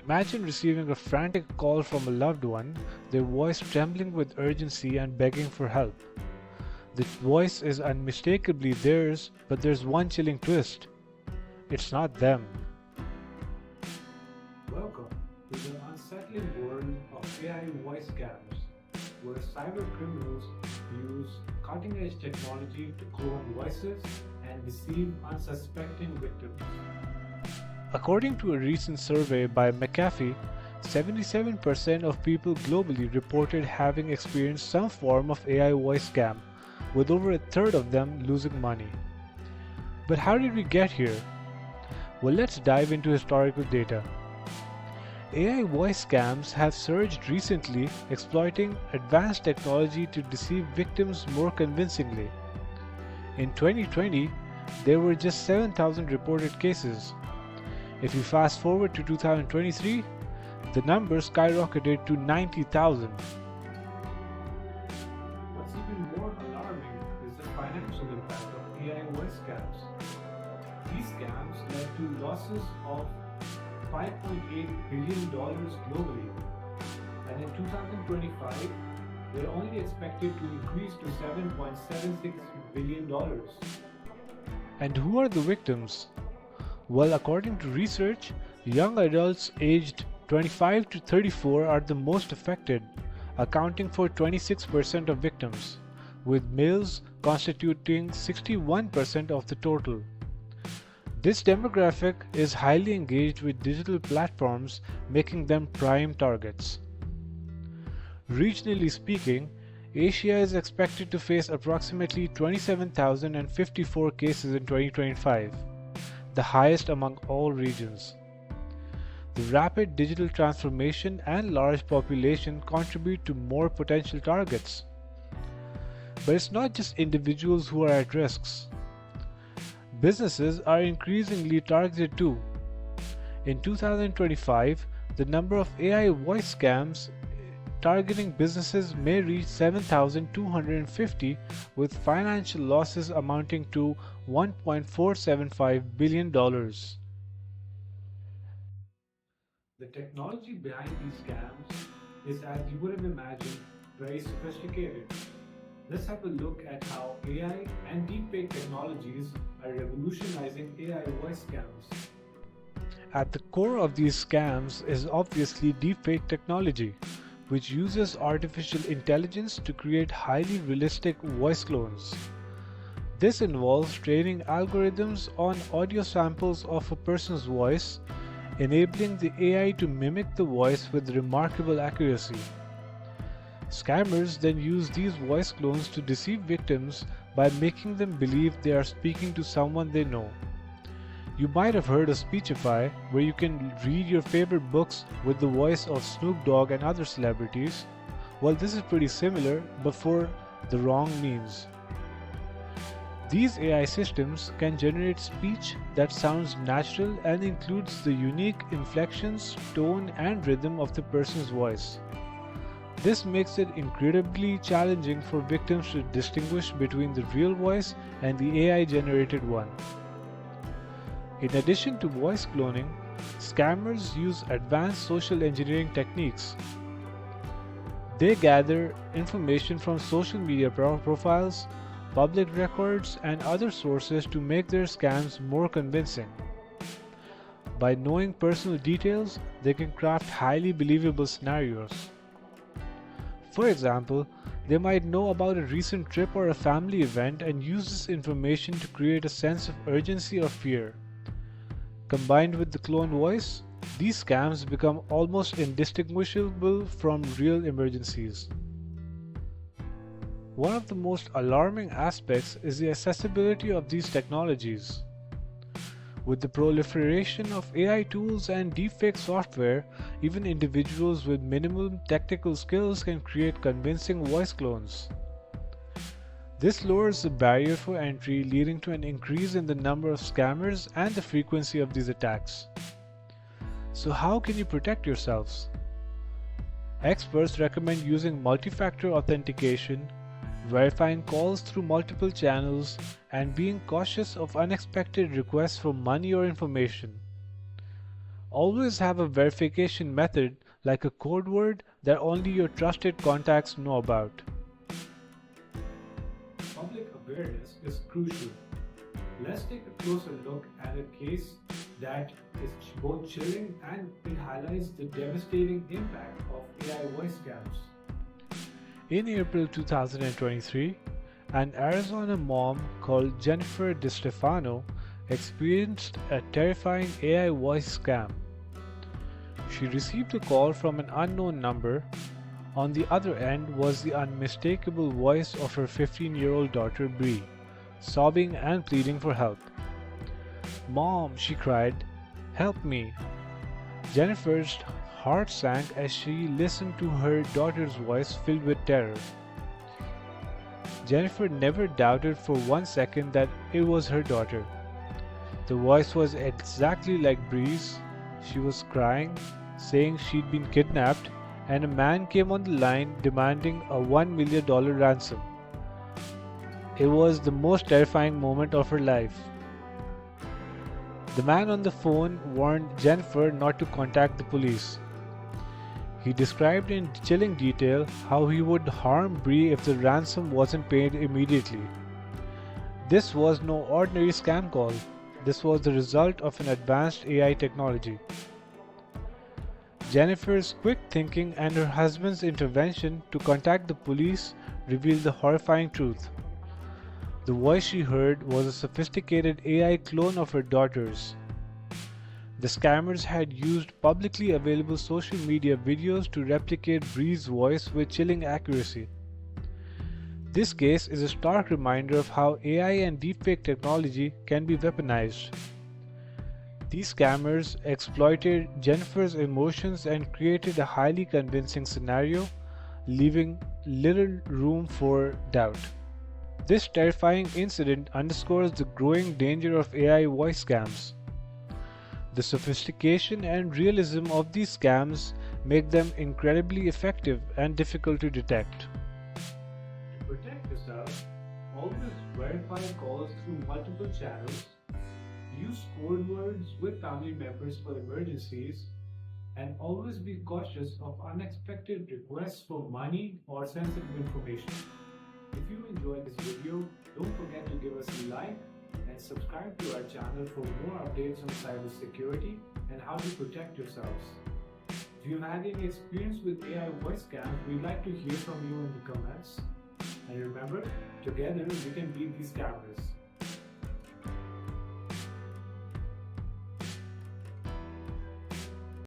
Imagine receiving a frantic call from a loved one, their voice trembling with urgency and begging for help. The voice is unmistakably theirs, but there's one chilling twist. It's not them. Welcome to the unsettling world of AI voice scams, where cybercriminals use cutting-edge technology to clone voices and deceive unsuspecting victims. According to a recent survey by McAfee, 77% of people globally reported having experienced some form of AI voice scam, with over a third of them losing money. But how did we get here? Well, let's dive into historical data. AI voice scams have surged recently, exploiting advanced technology to deceive victims more convincingly. In 2020, there were just 7,000 reported cases. If you fast forward to 2023, the number skyrocketed to 90,000. What's even more alarming is the financial impact of AI voice scams. These scams led to losses of $5.8 billion globally, and in 2025, they're only expected to increase to $7.76 billion. And who are the victims? Well, according to research, young adults aged 25 to 34 are the most affected, accounting for 26% of victims, with males constituting 61% of the total. This demographic is highly engaged with digital platforms, making them prime targets. Regionally speaking, Asia is expected to face approximately 27,054 cases in 2025, the highest among all regions. The rapid digital transformation and large population contribute to more potential targets. But it's not just individuals who are at risks. Businesses are increasingly targeted too. In 2025, the number of AI voice scams targeting businesses may reach 7,250, with financial losses amounting to $1.475 billion. The technology behind these scams is, as you would have imagined, very sophisticated. Let's have a look at how AI and deepfake technologies are revolutionizing AI voice scams. At the core of these scams is obviously deepfake technology, which uses artificial intelligence to create highly realistic voice clones. This involves training algorithms on audio samples of a person's voice, enabling the AI to mimic the voice with remarkable accuracy. Scammers then use these voice clones to deceive victims by making them believe they are speaking to someone they know. You might have heard of Speechify, where you can read your favorite books with the voice of Snoop Dogg and other celebrities. Well, this is pretty similar, but for the wrong means. These AI systems can generate speech that sounds natural and includes the unique inflections, tone, and rhythm of the person's voice. This makes it incredibly challenging for victims to distinguish between the real voice and the AI-generated one. In addition to voice cloning, scammers use advanced social engineering techniques. They gather information from social media profiles, public records, and other sources to make their scams more convincing. By knowing personal details, they can craft highly believable scenarios. For example, they might know about a recent trip or a family event and use this information to create a sense of urgency or fear. Combined with the cloned voice, these scams become almost indistinguishable from real emergencies. One of the most alarming aspects is the accessibility of these technologies. With the proliferation of AI tools and deepfake software, even individuals with minimum technical skills can create convincing voice clones. This lowers the barrier for entry, leading to an increase in the number of scammers and the frequency of these attacks. So how can you protect yourselves? Experts recommend using multi-factor authentication, verifying calls through multiple channels, and being cautious of unexpected requests for money or information. Always have a verification method like a code word that only your trusted contacts know about. Public awareness is crucial. Let's take a closer look at a case that is both chilling and it highlights the devastating impact of AI voice scams. In April 2023, an Arizona mom called Jennifer DeStefano experienced a terrifying AI voice scam. She received a call from an unknown number. On the other end was the unmistakable voice of her 15-year-old daughter Bree, sobbing and pleading for help. "Mom," she cried, "help me." Jennifer's heart sank as she listened to her daughter's voice filled with terror. Jennifer never doubted for 1 second that it was her daughter. The voice was exactly like Bree's. She was crying, saying she'd been kidnapped, and a man came on the line demanding a $1 million ransom. It was the most terrifying moment of her life. The man on the phone warned Jennifer not to contact the police. He described in chilling detail how he would harm Bree if the ransom wasn't paid immediately. This was no ordinary scam call. This was the result of an advanced AI technology. Jennifer's quick thinking and her husband's intervention to contact the police revealed the horrifying truth. The voice she heard was a sophisticated AI clone of her daughter's. The scammers had used publicly available social media videos to replicate Bree's voice with chilling accuracy. This case is a stark reminder of how AI and deepfake technology can be weaponized. These scammers exploited Jennifer's emotions and created a highly convincing scenario, leaving little room for doubt. This terrifying incident underscores the growing danger of AI voice scams. The sophistication and realism of these scams make them incredibly effective and difficult to detect. To protect yourself, always verify calls through multiple channels, use code words with family members for emergencies, and always be cautious of unexpected requests for money or sensitive information. If you enjoyed this video, don't forget to give us a like and subscribe to our channel for more updates on cybersecurity and how to protect yourselves. If you've had any experience with AI voice scams, we'd like to hear from you in the comments. And remember, together we can beat these scammers.